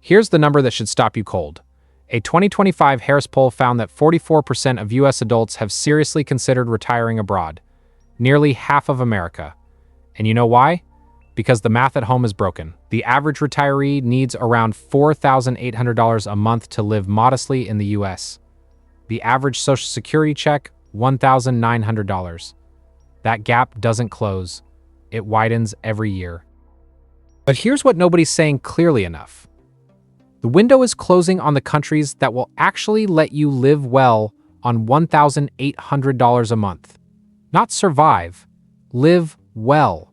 Here's the number that should stop you cold. A 2025 Harris poll found that 44% of U.S. adults have seriously considered retiring abroad, nearly half of America. And you know why? Because the math at home is broken. The average retiree needs around $4,800 a month to live modestly in the U.S. The average Social Security check, $1,900. That gap doesn't close. It widens every year. But here's what nobody's saying clearly enough. The window is closing on the countries that will actually let you live well on $1,800 a month. Not survive, live well,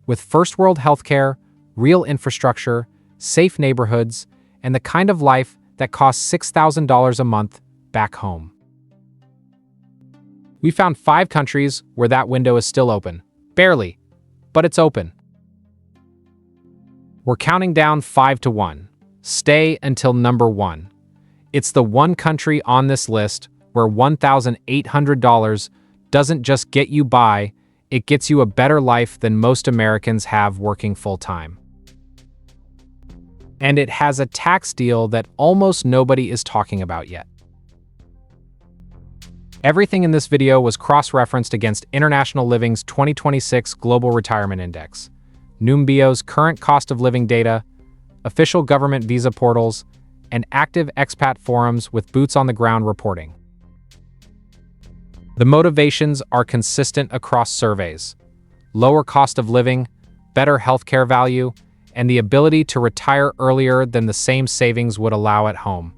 with first world healthcare, real infrastructure, safe neighborhoods, and the kind of life that costs $6,000 a month back home. We found 5 countries where that window is still open. Barely, but it's open. We're counting down 5 to 1. Stay until number 1. It's the one country on this list where $1,800 doesn't just get you by, it gets you a better life than most Americans have working full-time. And it has a tax deal that almost nobody is talking about yet. Everything in this video was cross-referenced against International Living's 2026 Global Retirement Index, Numbeo's current cost of living data, official government visa portals, and active expat forums with boots-on-the-ground reporting. The motivations are consistent across surveys: lower cost of living, better healthcare value, and the ability to retire earlier than the same savings would allow at home.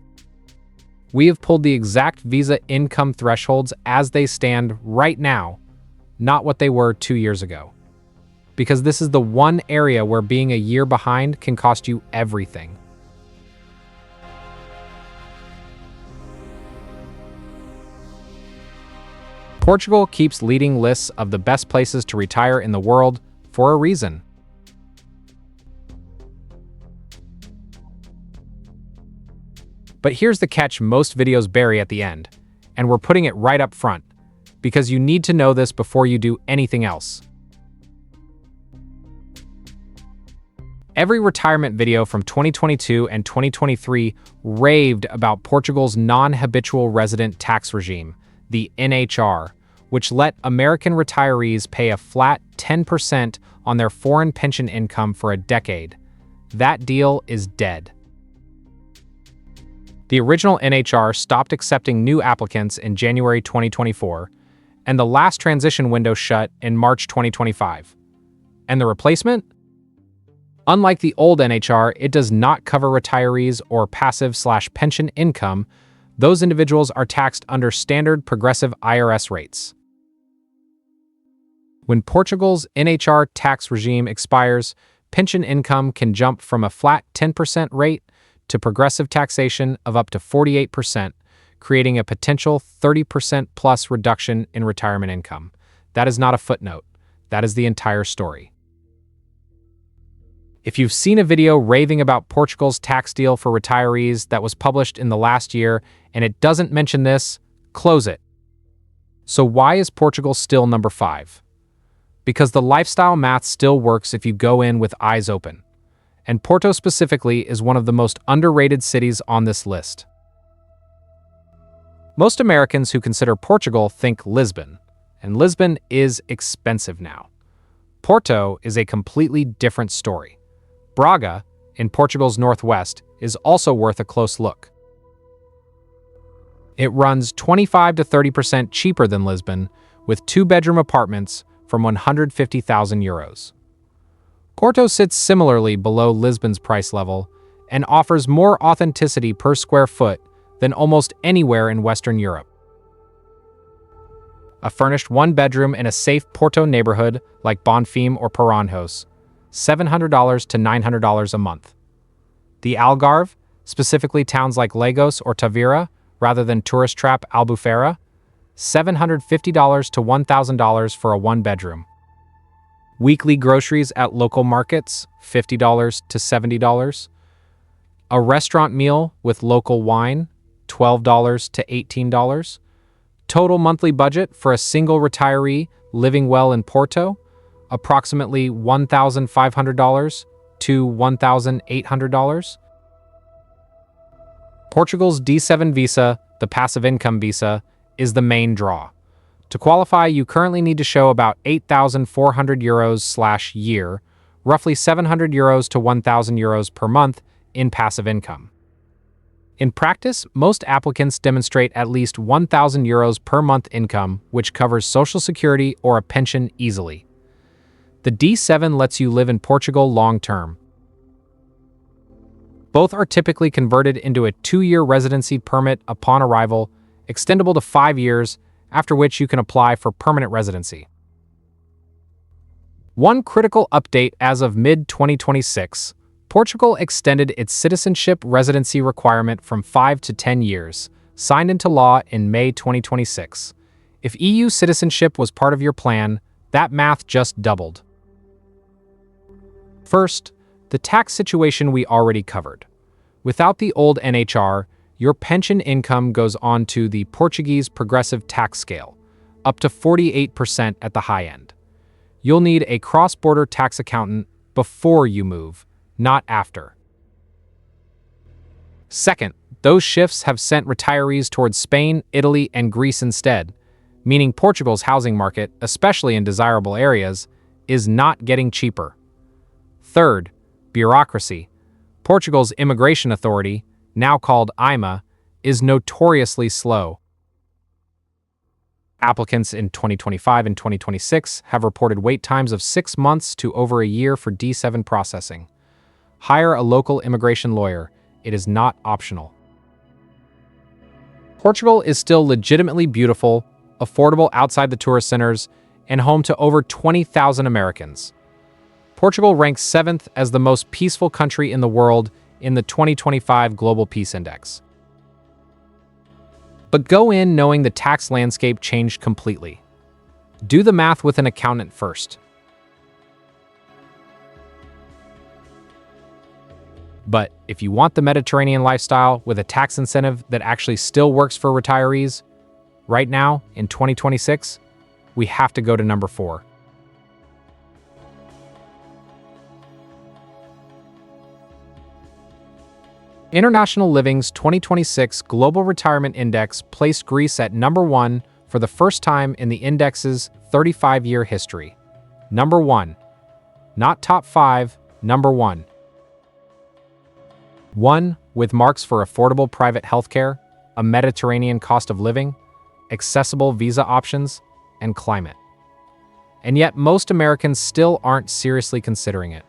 We have pulled the exact visa income thresholds as they stand right now, not what they were 2 years ago. Because this is the one area where being a year behind can cost you everything. Portugal keeps leading lists of the best places to retire in the world for a reason. But here's the catch most videos bury at the end, and we're putting it right up front, because you need to know this before you do anything else. Every retirement video from 2022 and 2023 raved about Portugal's non-habitual resident tax regime, the NHR, which let American retirees pay a flat 10% on their foreign pension income for a decade. That deal is dead. The original NHR stopped accepting new applicants in January 2024, and the last transition window shut in March 2025. And the replacement? Unlike the old NHR, it does not cover retirees or passive/pension income. Those individuals are taxed under standard progressive IRS rates. When Portugal's NHR tax regime expires, pension income can jump from a flat 10% rate to progressive taxation of up to 48%, creating a potential 30% plus reduction in retirement income. That is not a footnote. That is the entire story. If you've seen a video raving about Portugal's tax deal for retirees that was published in the last year and it doesn't mention this, close it. So why is Portugal still number 5? Because the lifestyle math still works if you go in with eyes open. And Porto specifically is one of the most underrated cities on this list. Most Americans who consider Portugal think Lisbon, and Lisbon is expensive now. Porto is a completely different story. Braga, in Portugal's northwest, is also worth a close look. It runs 25 to 30% cheaper than Lisbon, with 2-bedroom apartments from 150,000 euros. Porto sits similarly below Lisbon's price level and offers more authenticity per square foot than almost anywhere in Western Europe. A furnished 1-bedroom in a safe Porto neighborhood like Bonfim or Paranhos, $700 to $900 a month. The Algarve, specifically towns like Lagos or Tavira, rather than tourist trap Albufeira, $750 to $1,000 for a 1-bedroom. Weekly groceries at local markets, $50 to $70. A restaurant meal with local wine, $12 to $18. Total monthly budget for a single retiree living well in Porto, approximately $1,500 to $1,800. Portugal's D7 visa, the passive income visa, is the main draw. To qualify, you currently need to show about 8,400 euros/year, roughly 700 euros to 1,000 euros per month in passive income. In practice, most applicants demonstrate at least 1,000 euros per month income, which covers Social Security or a pension easily. The D7 lets you live in Portugal long-term. Both are typically converted into a 2-year residency permit upon arrival, extendable to 5 years, after which you can apply for permanent residency. One critical update: as of mid-2026, Portugal extended its citizenship residency requirement from 5 to 10 years, signed into law in May 2026. If EU citizenship was part of your plan, that math just doubled. First, the tax situation we already covered. Without the old NHR, your pension income goes on to the Portuguese progressive tax scale, up to 48% at the high end. You'll need a cross-border tax accountant before you move, not after. Second, those shifts have sent retirees towards Spain, Italy, and Greece instead, meaning Portugal's housing market, especially in desirable areas, is not getting cheaper. Third, bureaucracy. Portugal's immigration authority, now called IMA, is notoriously slow. Applicants in 2025 and 2026 have reported wait times of 6 months to over a year for D7 processing. Hire a local immigration lawyer. It is not optional. Portugal is still legitimately beautiful, affordable outside the tourist centers, and home to over 20,000 Americans. Portugal ranks 7th as the most peaceful country in the world in the 2025 Global Peace Index. But go in knowing the tax landscape changed completely. Do the math with an accountant first. But if you want the Mediterranean lifestyle with a tax incentive that actually still works for retirees, right now, in 2026, we have to go to number 4. International Living's 2026 Global Retirement Index placed Greece at number 1 for the first time in the index's 35-year history. Number 1. Not top 5, number 1. 1. With marks for affordable private healthcare, a Mediterranean cost of living, accessible visa options, and climate. And yet most Americans still aren't seriously considering it.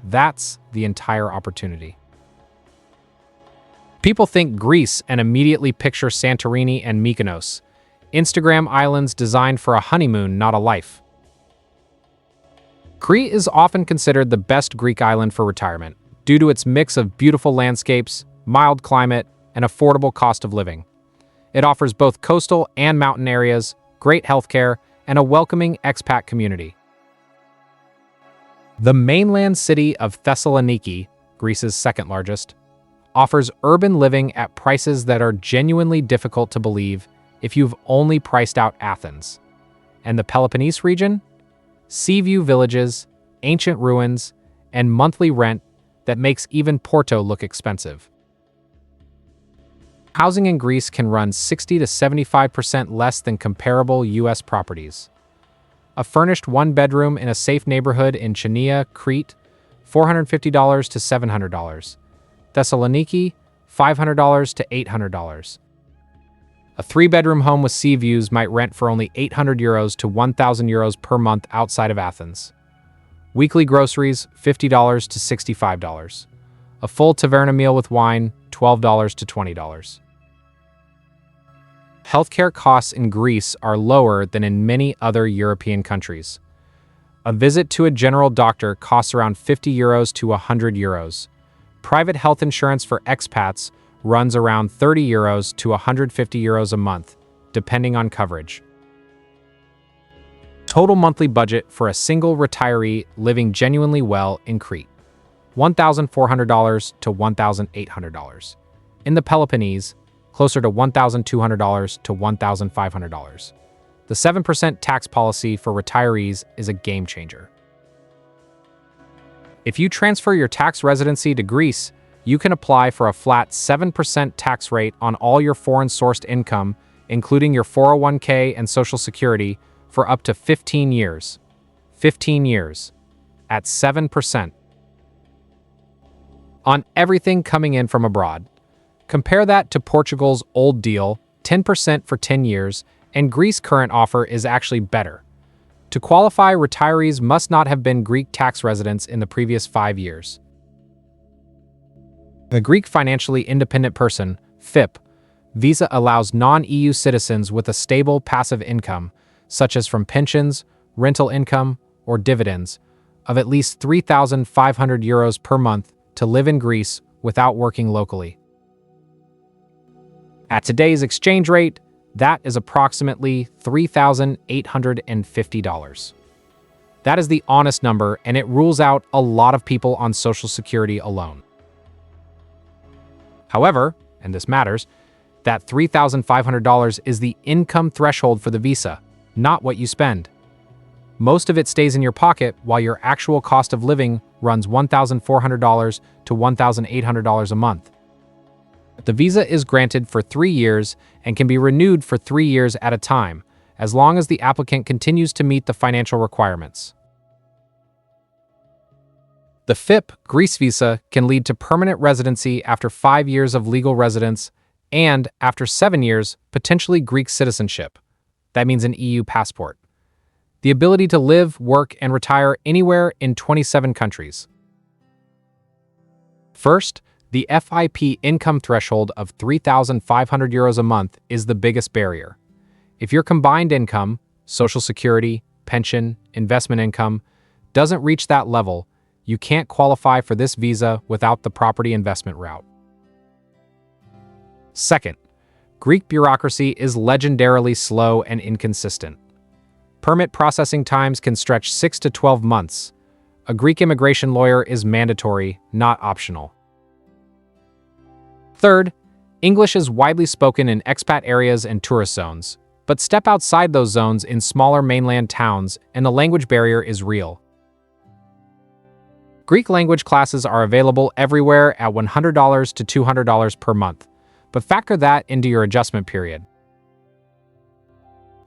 That's the entire opportunity. People think Greece and immediately picture Santorini and Mykonos, Instagram islands designed for a honeymoon, not a life. Crete is often considered the best Greek island for retirement due to its mix of beautiful landscapes, mild climate, and affordable cost of living. It offers both coastal and mountain areas, great healthcare, and a welcoming expat community. The mainland city of Thessaloniki, Greece's second largest, offers urban living at prices that are genuinely difficult to believe if you've only priced out Athens. And the Peloponnese region? Sea view villages, ancient ruins, and monthly rent that makes even Porto look expensive. Housing in Greece can run 60 to 75% less than comparable US properties. A furnished one-bedroom in a safe neighborhood in Chania, Crete, $450 to $700. Thessaloniki, $500 to $800. A 3-bedroom home with sea views might rent for only 800 euros to 1,000 euros per month outside of Athens. Weekly groceries, $50 to $65. A full taverna meal with wine, $12 to $20. Healthcare costs in Greece are lower than in many other European countries. A visit to a general doctor costs around 50 euros to 100 euros. Private health insurance for expats runs around 30 euros to 150 euros a month, depending on coverage. Total monthly budget for a single retiree living genuinely well in Crete: $1,400 to $1,800. In the Peloponnese, closer to $1,200 to $1,500. The 7% tax policy for retirees is a game changer. If you transfer your tax residency to Greece, you can apply for a flat 7% tax rate on all your foreign-sourced income, including your 401k and Social Security, for up to 15 years. 15 years. At 7%. On everything coming in from abroad. Compare that to Portugal's old deal, 10% for 10 years, and Greece's current offer is actually better. To qualify, retirees must not have been Greek tax residents in the previous 5 years. The Greek Financially Independent Person, FIP, visa allows non-EU citizens with a stable passive income, such as from pensions, rental income, or dividends, of at least €3,500 per month to live in Greece without working locally. At today's exchange rate, that is approximately $3,850. That is the honest number, and it rules out a lot of people on Social Security alone. However, and this matters, that $3,500 is the income threshold for the visa, not what you spend. Most of it stays in your pocket while your actual cost of living runs $1,400 to $1,800 a month. The visa is granted for 3 years and can be renewed for 3 years at a time, as long as the applicant continues to meet the financial requirements. The FIP Greece visa can lead to permanent residency after 5 years of legal residence and, after 7 years, potentially Greek citizenship. That means an EU passport. The ability to live, work, and retire anywhere in 27 countries. First, the FIP income threshold of €3,500 a month is the biggest barrier. If your combined income, Social Security, pension, investment income, doesn't reach that level, you can't qualify for this visa without the property investment route. Second, Greek bureaucracy is legendarily slow and inconsistent. Permit processing times can stretch 6 to 12 months. A Greek immigration lawyer is mandatory, not optional. Third, English is widely spoken in expat areas and tourist zones, but step outside those zones in smaller mainland towns and the language barrier is real. Greek language classes are available everywhere at $100 to $200 per month, but factor that into your adjustment period.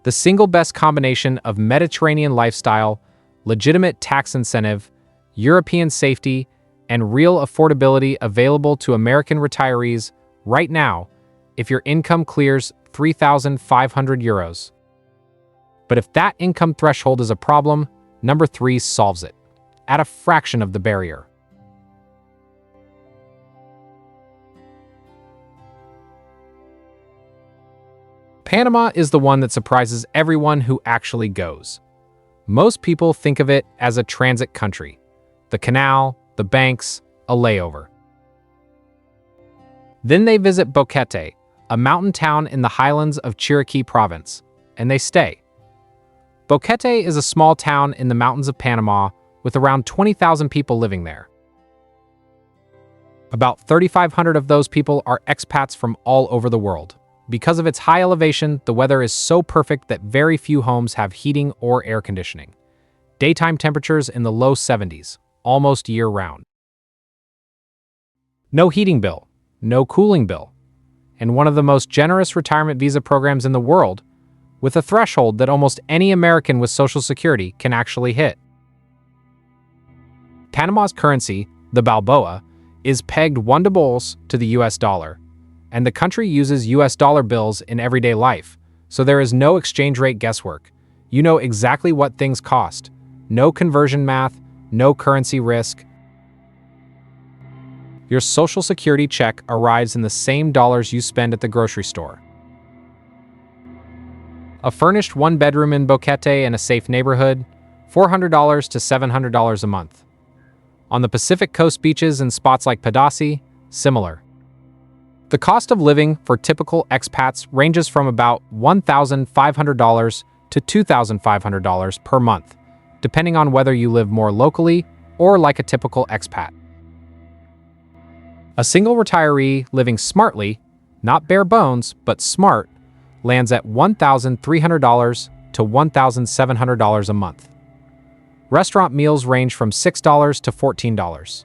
The single best combination of Mediterranean lifestyle, legitimate tax incentive, European safety, and real affordability available to American retirees right now if your income clears €3,500. But if that income threshold is a problem, number 3 solves it, at a fraction of the barrier. Panama is the one that surprises everyone who actually goes. Most people think of it as a transit country. The canal, the banks, a layover. Then they visit Boquete, a mountain town in the highlands of Chiriquí province, and they stay. Boquete is a small town in the mountains of Panama with around 20,000 people living there. About 3,500 of those people are expats from all over the world. Because of its high elevation, the weather is so perfect that very few homes have heating or air conditioning. Daytime temperatures in the low 70s, almost year-round. No heating bill, no cooling bill, and one of the most generous retirement visa programs in the world, with a threshold that almost any American with Social Security can actually hit. Panama's currency, the balboa, is pegged 1 to bolus to the US dollar, and the country uses US dollar bills in everyday life, so there is no exchange rate guesswork. You know exactly what things cost. No conversion math, no currency risk. Your Social Security check arrives in the same dollars you spend at the grocery store. A furnished 1-bedroom in Boquete in a safe neighborhood, $400 to $700 a month. On the Pacific Coast beaches and spots like Padasi, similar. The cost of living for typical expats ranges from about $1,500 to $2,500 per month, depending on whether you live more locally or like a typical expat. A single retiree living smartly, not bare bones, but smart, lands at $1,300 to $1,700 a month. Restaurant meals range from $6 to $14.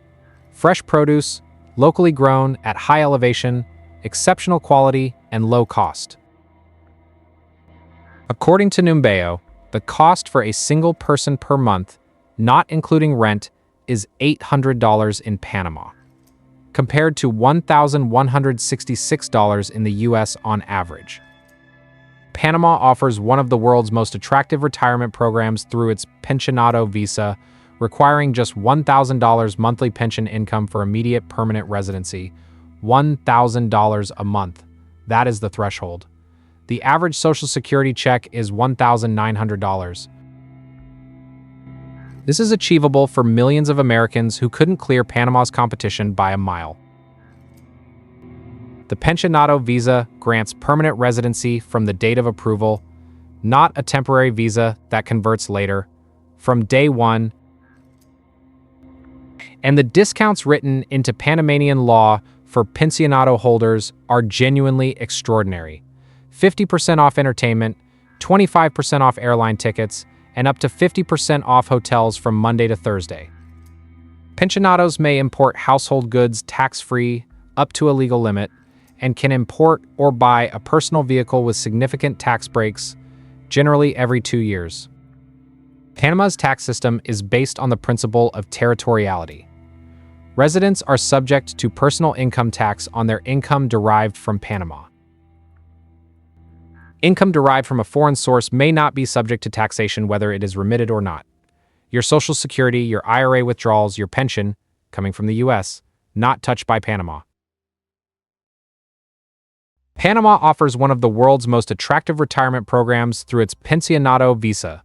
Fresh produce, locally grown, at high elevation, exceptional quality, and low cost. According to Numbeo, the cost for a single person per month, not including rent, is $800 in Panama, compared to $1,166 in the US on average. Panama offers one of the world's most attractive retirement programs through its Pensionado visa, requiring just $1,000 monthly pension income for immediate permanent residency. $1,000 a month. That is the threshold. The average Social Security check is $1,900. This is achievable for millions of Americans who couldn't clear Panama's competition by a mile. The Pensionado visa grants permanent residency from the date of approval, not a temporary visa that converts later, from day one. And the discounts written into Panamanian law for Pensionado holders are genuinely extraordinary. 50% off entertainment, 25% off airline tickets, and up to 50% off hotels from Monday to Thursday. Pensionados may import household goods tax-free up to a legal limit, and can import or buy a personal vehicle with significant tax breaks, generally every 2 years. Panama's tax system is based on the principle of territoriality. Residents are subject to personal income tax on their income derived from Panama. Income derived from a foreign source may not be subject to taxation whether it is remitted or not. Your Social Security, your IRA withdrawals, your pension, coming from the US, not touched by Panama. Panama offers one of the world's most attractive retirement programs through its Pensionado visa,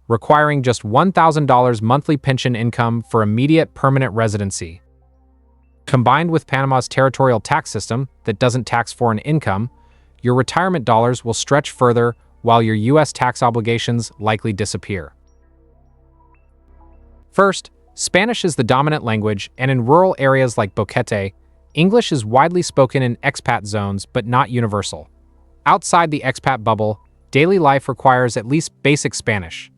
requiring just $1,000 monthly pension income for immediate permanent residency. Combined with Panama's territorial tax system that doesn't tax foreign income, your retirement dollars will stretch further while your U.S. tax obligations likely disappear. First, Spanish is the dominant language, and in rural areas like Boquete, English is widely spoken in expat zones but not universal. Outside the expat bubble, daily life requires at least basic Spanish.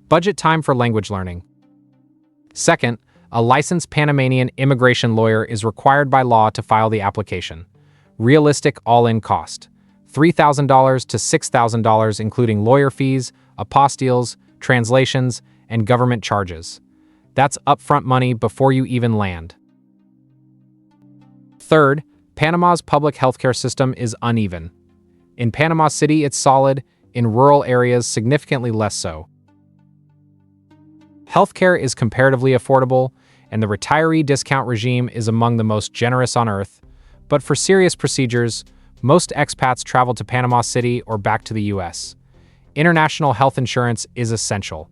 Budget time for language learning. Second, a licensed Panamanian immigration lawyer is required by law to file the application. Realistic all-in cost: $3,000 to $6,000 including lawyer fees, apostilles, translations, and government charges. That's upfront money before you even land. Third, Panama's public healthcare system is uneven. In Panama City, it's solid, in rural areas, significantly less so. Healthcare is comparatively affordable, and the retiree discount regime is among the most generous on earth. But for serious procedures, most expats travel to Panama City or back to the US. International health insurance is essential.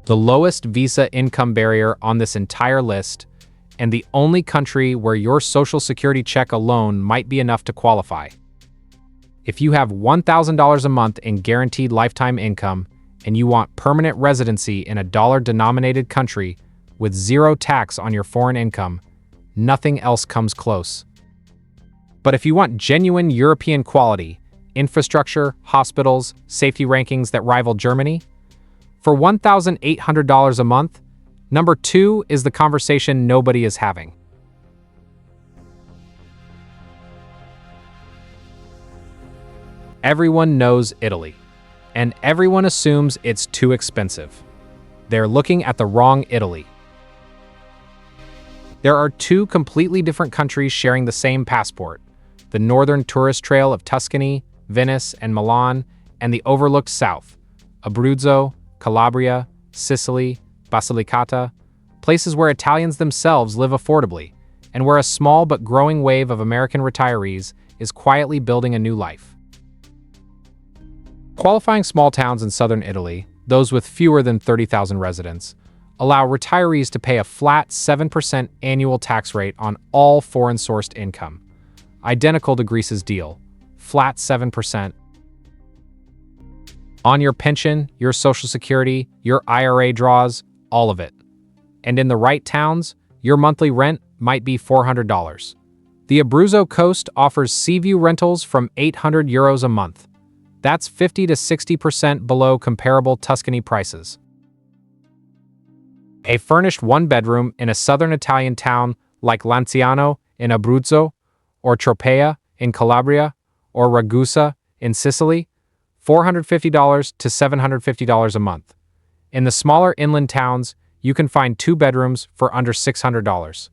The lowest visa income barrier on this entire list, and the only country where your Social Security check alone might be enough to qualify. If you have $1,000 a month in guaranteed lifetime income and you want permanent residency in a dollar-denominated country with zero tax on your foreign income, nothing else comes close. But if you want genuine European quality, infrastructure, hospitals, safety rankings that rival Germany, for $1,800 a month, number 2 is the conversation nobody is having. Everyone knows Italy, and everyone assumes it's too expensive. They're looking at the wrong Italy. There are 2 completely different countries sharing the same passport: the northern tourist trail of Tuscany, Venice, and Milan, and the overlooked south, Abruzzo, Calabria, Sicily, Basilicata, places where Italians themselves live affordably, and where a small but growing wave of American retirees is quietly building a new life. Qualifying small towns in southern Italy, those with fewer than 30,000 residents, allow retirees to pay a flat 7% annual tax rate on all foreign-sourced income. Identical to Greece's deal, flat 7%. On your pension, your Social Security, your IRA draws, all of it. And in the right towns, your monthly rent might be $400. The Abruzzo coast offers sea view rentals from €800 a month. That's 50 to 60% below comparable Tuscany prices. A furnished one-bedroom in a southern Italian town like Lanciano in Abruzzo, or Tropea in Calabria, or Ragusa in Sicily, $450 to $750 a month. In the smaller inland towns, you can find two bedrooms for under $600.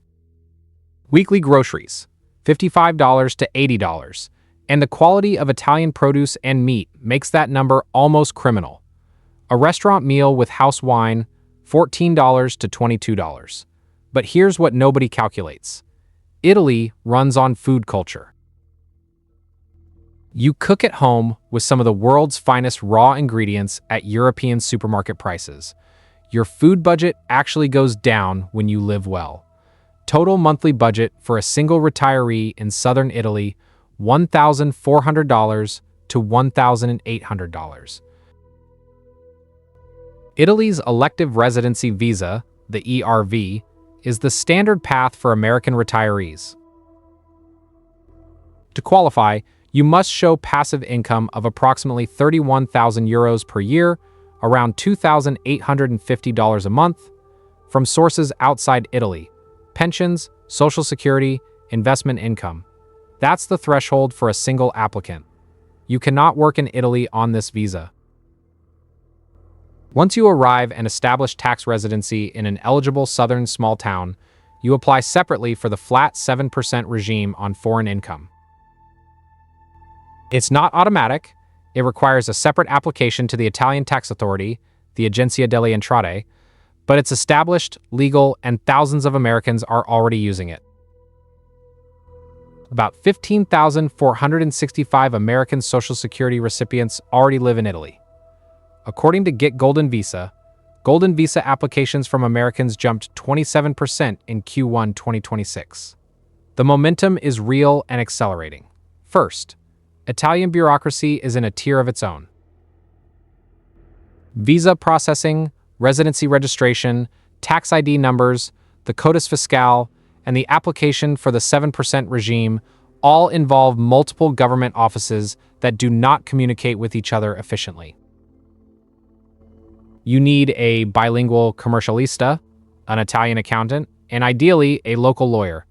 Weekly groceries, $55 to $80, and the quality of Italian produce and meat makes that number almost criminal. A restaurant meal with house wine, $14 to $22. But here's what nobody calculates. Italy runs on food culture. You cook at home with some of the world's finest raw ingredients at European supermarket prices. Your food budget actually goes down when you live well. Total monthly budget for a single retiree in southern Italy, $1,400 to $1,800. Italy's elective residency visa, the ERV, is the standard path for American retirees. To qualify, you must show passive income of approximately €31,000 per year, around $2,850 a month, from sources outside Italy, pensions, Social Security, investment income. That's the threshold for a single applicant. You cannot work in Italy on this visa. Once you arrive and establish tax residency in an eligible southern small town, you apply separately for the flat 7% regime on foreign income. It's not automatic. It requires a separate application to the Italian tax authority, the Agenzia delle Entrate, but it's established, legal, and thousands of Americans are already using it. About 15,465 American Social Security recipients already live in Italy. According to Get Golden Visa applications from Americans jumped 27% in Q1 2026. The momentum is real and accelerating. First, Italian bureaucracy is in a tier of its own. Visa processing, residency registration, tax ID numbers, the Codice Fiscale, and the application for the 7% regime all involve multiple government offices that do not communicate with each other efficiently. You need a bilingual commercialista, an Italian accountant, and ideally a local lawyer.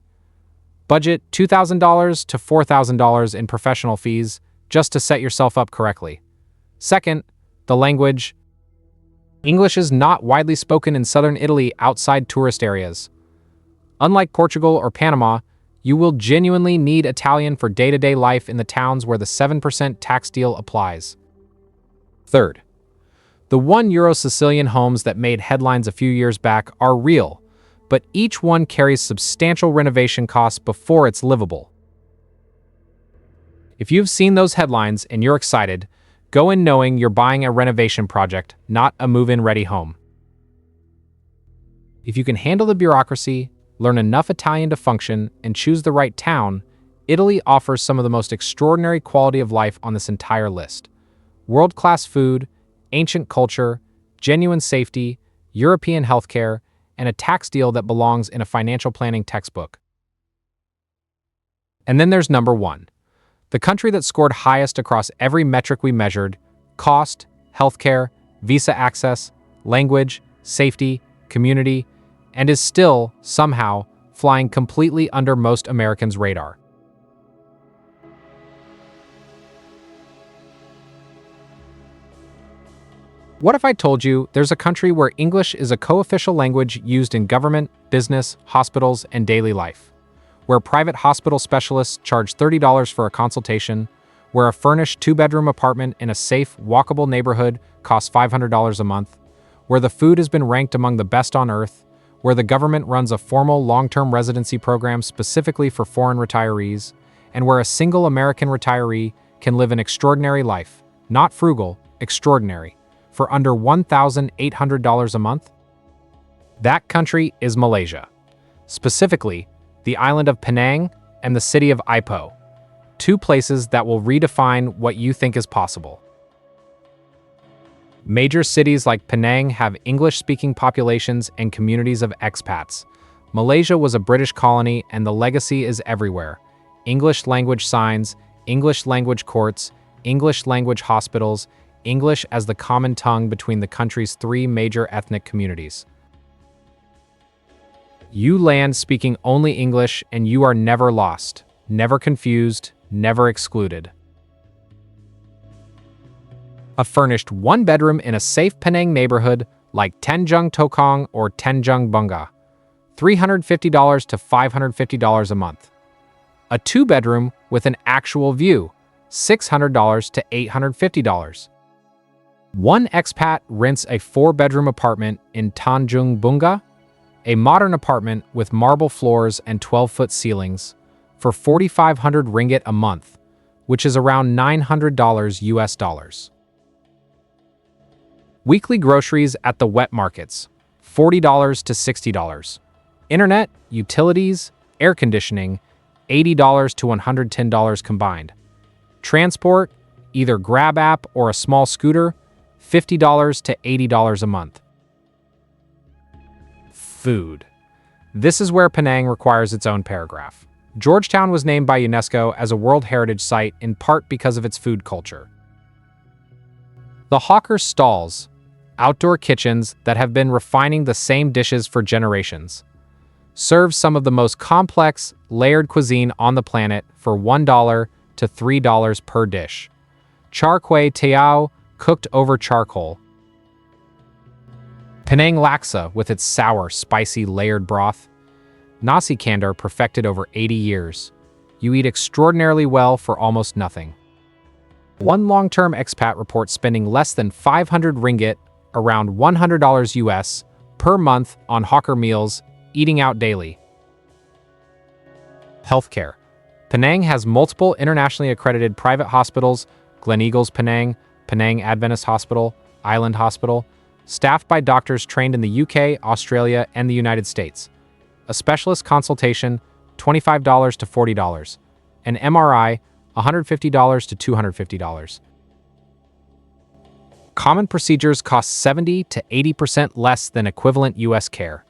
Budget $2,000 to $4,000 in professional fees just to set yourself up correctly. Second, the language. English is not widely spoken in southern Italy outside tourist areas. Unlike Portugal or Panama, you will genuinely need Italian for day-to-day life in the towns where the 7% tax deal applies. Third, the €1 Sicilian homes that made headlines a few years back are real, but each one carries substantial renovation costs before it's livable. If you've seen those headlines and you're excited, go in knowing you're buying a renovation project, not a move-in ready home. If you can handle the bureaucracy, learn enough Italian to function, and choose the right town, Italy offers some of the most extraordinary quality of life on this entire list. World-class food, ancient culture, genuine safety, European healthcare, and a tax deal that belongs in a financial planning textbook. And then there's number one, the country that scored highest across every metric we measured: cost, healthcare, visa access, language, safety, community, and is still, somehow, flying completely under most Americans' radar. What if I told you there's a country where English is a co-official language used in government, business, hospitals, and daily life? Where private hospital specialists charge $30 for a consultation, where a furnished two-bedroom apartment in a safe, walkable neighborhood costs $500 a month, where the food has been ranked among the best on earth, where the government runs a formal long-term residency program specifically for foreign retirees, and where a single American retiree can live an extraordinary life, not frugal, extraordinary, for under $1,800 a month? That country is Malaysia. Specifically, the island of Penang and the city of Ipoh, two places that will redefine what you think is possible. Major cities like Penang have English-speaking populations and communities of expats. Malaysia was a British colony and the legacy is everywhere. English language signs, English language courts, English language hospitals, English as the common tongue between the country's three major ethnic communities. You land speaking only English and you are never lost, never confused, never excluded. A furnished one-bedroom in a safe Penang neighborhood like Tanjung Tokong or Tanjung Bunga, $350 to $550 a month. A two-bedroom with an actual view, $600 to $850. One expat rents a four-bedroom apartment in Tanjung Bunga, a modern apartment with marble floors and 12-foot ceilings, for 4,500 ringgit a month, which is around $900 US dollars. Weekly groceries at the wet markets, $40 to $60. Internet, utilities, air conditioning, $80 to $110 combined. Transport, either Grab app or a small scooter, $50 to $80 a month. Food. This is where Penang requires its own paragraph. Georgetown was named by UNESCO as a World Heritage Site in part because of its food culture. The hawker stalls, outdoor kitchens that have been refining the same dishes for generations, serve some of the most complex, layered cuisine on the planet for $1 to $3 per dish. Char kway teow, cooked over charcoal. Penang laksa with its sour, spicy, layered broth. Nasi kandar perfected over 80 years. You eat extraordinarily well for almost nothing. One long-term expat reports spending less than 500 ringgit, around $100 US, per month on hawker meals, eating out daily. Healthcare. Penang has multiple internationally accredited private hospitals, Gleneagles Penang, Penang Adventist Hospital, Island Hospital, staffed by doctors trained in the UK, Australia, and the United States. A specialist consultation, $25 to $40. An MRI, $150 to $250. Common procedures cost 70 to 80% less than equivalent US care.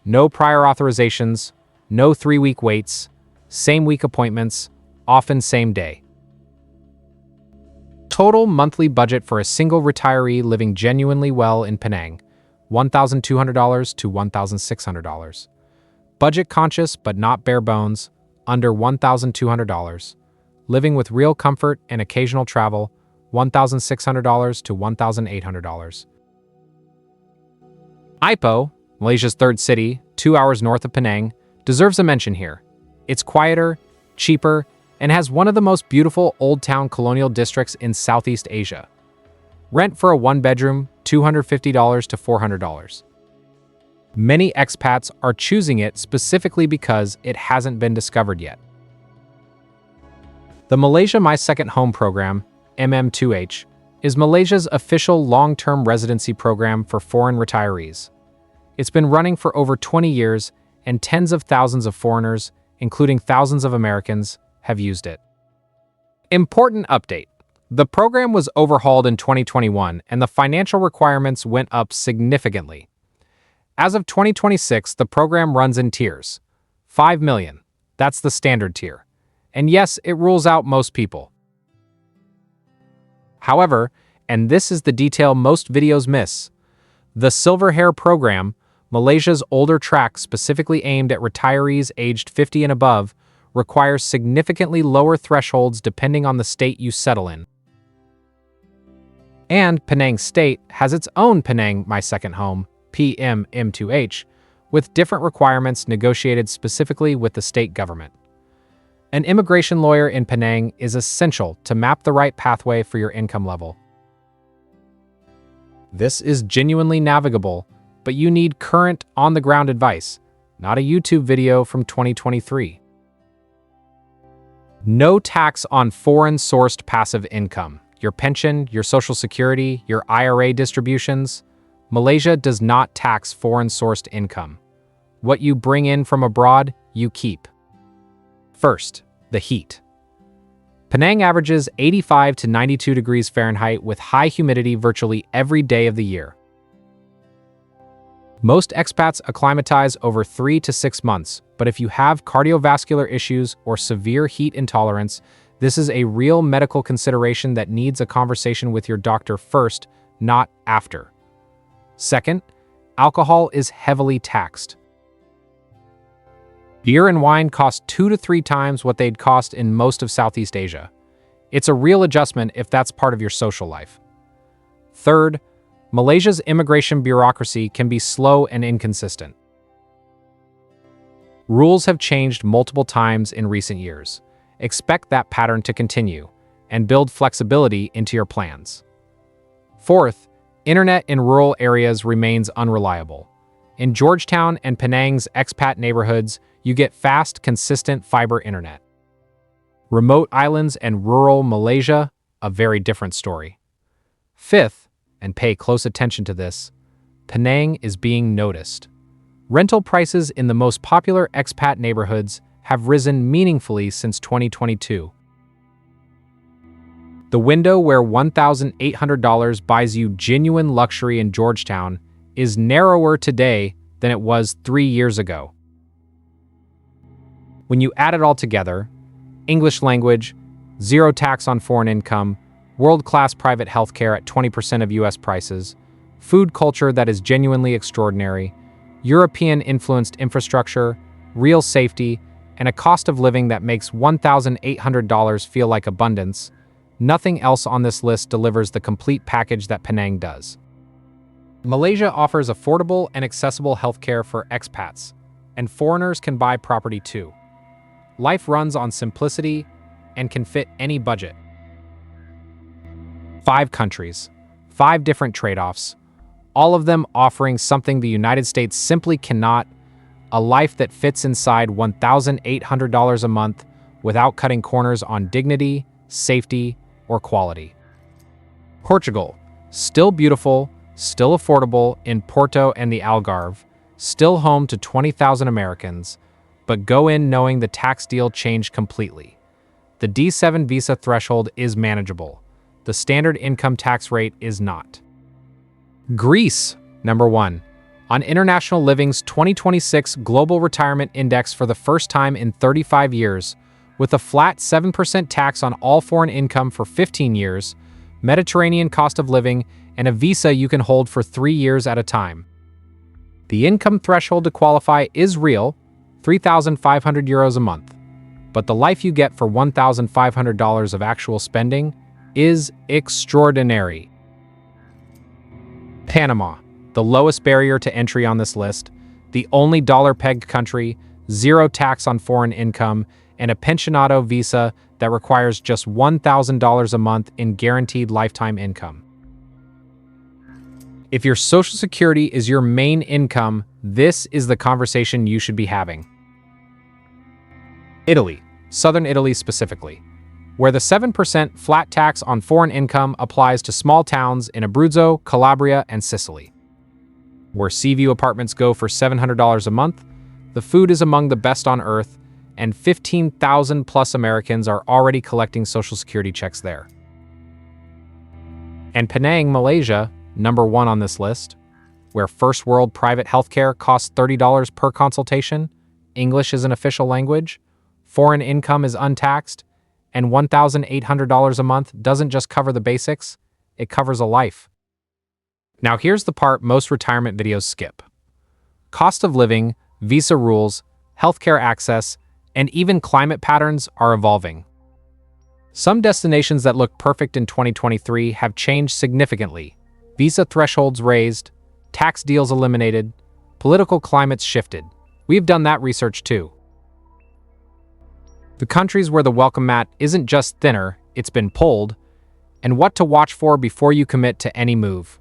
No prior authorizations, no 3-week waits, same-week appointments, often same day. Total monthly budget for a single retiree living genuinely well in Penang, $1,200 to $1,600. Budget conscious but not bare bones, under $1,200. Living with real comfort and occasional travel, $1,600 to $1,800. Ipoh, Malaysia's third city, 2 hours north of Penang, deserves a mention here. It's quieter, cheaper, and has one of the most beautiful old town colonial districts in Southeast Asia. Rent for a one-bedroom, $250 to $400. Many expats are choosing it specifically because it hasn't been discovered yet. The Malaysia My Second Home program, MM2H, is Malaysia's official long-term residency program for foreign retirees. It's been running for over 20 years, and tens of thousands of foreigners, including thousands of Americans, have used it. Important update. The program was overhauled in 2021, and the financial requirements went up significantly. As of 2026, the program runs in tiers. 5 million. That's the standard tier. And yes, it rules out most people. However, and this is the detail most videos miss, the Silver Hair program, Malaysia's older track specifically aimed at retirees aged 50 and above, requires significantly lower thresholds depending on the state you settle in. And Penang State has its own Penang My Second Home, PMM2H, with different requirements negotiated specifically with the state government. An immigration lawyer in Penang is essential to map the right pathway for your income level. This is genuinely navigable, but you need current, on-the-ground advice, not a YouTube video from 2023. No tax on foreign-sourced passive income. Your pension, your Social Security, your IRA distributions. Malaysia does not tax foreign-sourced income. What you bring in from abroad, you keep. First, the heat. Penang averages 85 to 92 degrees Fahrenheit with high humidity virtually every day of the year. Most expats acclimatize over 3 to 6 months, but if you have cardiovascular issues or severe heat intolerance, this is a real medical consideration that needs a conversation with your doctor first, not after. Second, alcohol is heavily taxed. Beer and wine cost 2 to 3 times what they'd cost in most of Southeast Asia. It's a real adjustment if that's part of your social life. Third, Malaysia's immigration bureaucracy can be slow and inconsistent. Rules have changed multiple times in recent years. Expect that pattern to continue, and build flexibility into your plans. Fourth, internet in rural areas remains unreliable. In Georgetown and Penang's expat neighborhoods, you get fast, consistent fiber internet. Remote islands and rural Malaysia, a very different story. Fifth, and pay close attention to this, Penang is being noticed. Rental prices in the most popular expat neighborhoods have risen meaningfully since 2022. The window where $1,800 buys you genuine luxury in Georgetown is narrower today than it was 3 years ago. When you add it all together, English language, zero tax on foreign income, world-class private healthcare at 20% of US prices, food culture that is genuinely extraordinary, European-influenced infrastructure, real safety, and a cost of living that makes $1,800 feel like abundance, nothing else on this list delivers the complete package that Penang does. Malaysia offers affordable and accessible healthcare for expats, and foreigners can buy property too. Life runs on simplicity and can fit any budget. 5 countries, 5 different trade-offs, all of them offering something the United States simply cannot, a life that fits inside $1,800 a month without cutting corners on dignity, safety, or quality. Portugal, still beautiful, still affordable in Porto and the Algarve, still home to 20,000 Americans, but go in knowing the tax deal changed completely. The D7 visa threshold is manageable. The standard income tax rate is not. Greece, number 1. On International Living's 2026 Global Retirement Index for the first time in 35 years, with a flat 7% tax on all foreign income for 15 years, Mediterranean cost of living, and a visa you can hold for 3 years at a time. The income threshold to qualify is real, €3,500 a month, but the life you get for $1,500 of actual spending is extraordinary. Panama, the lowest barrier to entry on this list, the only dollar-pegged country, zero tax on foreign income, and a Pensionado visa that requires just $1,000 a month in guaranteed lifetime income. If your Social Security is your main income, this is the conversation you should be having. Italy, southern Italy specifically, where the 7% flat tax on foreign income applies to small towns in Abruzzo, Calabria, and Sicily. Where Seaview apartments go for $700 a month, the food is among the best on earth, and 15,000 plus Americans are already collecting Social Security checks there. And Penang, Malaysia, number 1 on this list, where first world private healthcare costs $30 per consultation, English is an official language, foreign income is untaxed, and $1,800 a month doesn't just cover the basics, it covers a life. Now here's the part most retirement videos skip. Cost of living, visa rules, healthcare access, and even climate patterns are evolving. Some destinations that looked perfect in 2023 have changed significantly. Visa thresholds raised, tax deals eliminated, political climates shifted. We've done that research too. The countries where the welcome mat isn't just thinner, it's been pulled, and what to watch for before you commit to any move.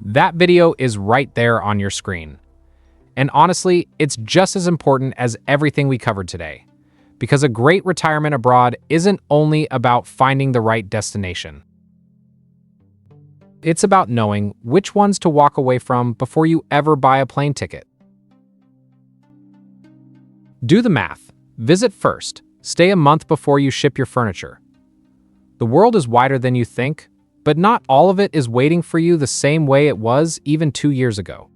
That video is right there on your screen. And honestly, it's just as important as everything we covered today, because a great retirement abroad isn't only about finding the right destination. It's about knowing which ones to walk away from before you ever buy a plane ticket. Do the math. Visit first. Stay a month before you ship your furniture. The world is wider than you think, but not all of it is waiting for you the same way it was even 2 years ago.